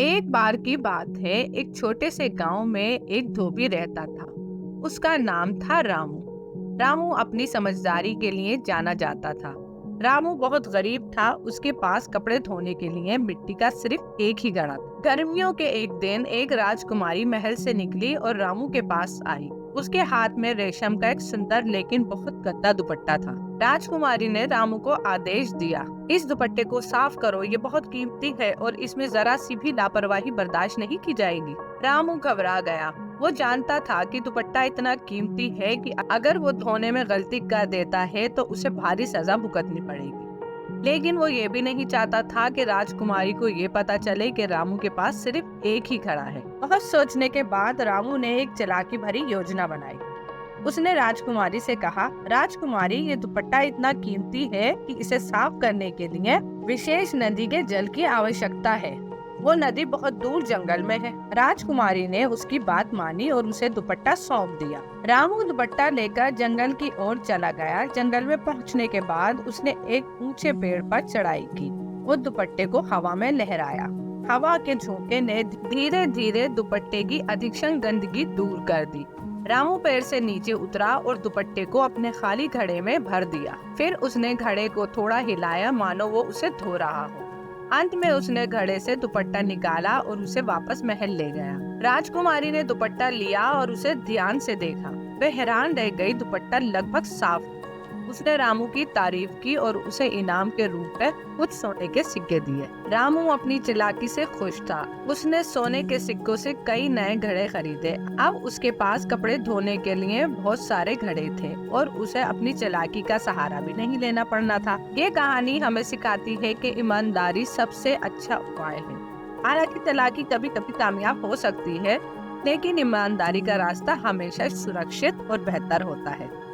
एक बार की बात है, एक छोटे से गांव में एक धोबी रहता था। उसका नाम था रामू। रामू अपनी समझदारी के लिए जाना जाता था। रामू बहुत गरीब था। उसके पास कपड़े धोने के लिए मिट्टी का सिर्फ एक ही घड़ा था। गर्मियों के एक दिन एक राजकुमारी महल से निकली और रामू के पास आई। उसके हाथ में रेशम का एक सुंदर लेकिन बहुत गंदा दुपट्टा था। राजकुमारी ने रामू को आदेश दिया, इस दुपट्टे को साफ करो, ये बहुत कीमती है और इसमें जरा सी भी लापरवाही बर्दाश्त नहीं की जाएगी। रामू घबरा गया। वो जानता था कि दुपट्टा इतना कीमती है कि अगर वो धोने में गलती कर देता है तो उसे भारी सजा भुगतनी पड़ेगी। लेकिन वो ये भी नहीं चाहता था कि राजकुमारी को ये पता चले कि रामू के पास सिर्फ एक ही घड़ा है। बहुत सोचने के बाद रामू ने एक चालाकी भरी योजना बनाई। उसने राजकुमारी से कहा, राजकुमारी, ये दुपट्टा इतना कीमती है कि इसे साफ करने के लिए विशेष नदी के जल की आवश्यकता है। वो नदी बहुत दूर जंगल में है। राजकुमारी ने उसकी बात मानी और उसे दुपट्टा सौंप दिया। रामू दुपट्टा लेकर जंगल की ओर चला गया। जंगल में पहुंचने के बाद उसने एक ऊंचे पेड़ पर चढ़ाई की। वो दुपट्टे को हवा में लहराया। हवा के झोंके ने धीरे धीरे दुपट्टे की अधिकतर गंदगी दूर कर दी। रामू पेड़ से नीचे उतरा और दुपट्टे को अपने खाली घड़े में भर दिया। फिर उसने घड़े को थोड़ा हिलाया, मानो वो उसे धो रहा हो। अंत में उसने घड़े से दुपट्टा निकाला और उसे वापस महल ले गया। राजकुमारी ने दुपट्टा लिया और उसे ध्यान से देखा। वह हैरान रह गई। दुपट्टा लगभग साफ था। उसने रामू की तारीफ की और उसे इनाम के रूप में कुछ सोने के सिक्के दिए। रामू अपनी चालाकी से खुश था। उसने सोने के सिक्कों से कई नए घड़े खरीदे। अब उसके पास कपड़े धोने के लिए बहुत सारे घड़े थे और उसे अपनी चालाकी का सहारा भी नहीं लेना पड़ना था। ये कहानी हमें सिखाती है कि ईमानदारी सबसे अच्छा उपाय है। हालांकि चालाकी कभी कभी कामयाब हो सकती है, लेकिन ईमानदारी का रास्ता हमेशा सुरक्षित और बेहतर होता है।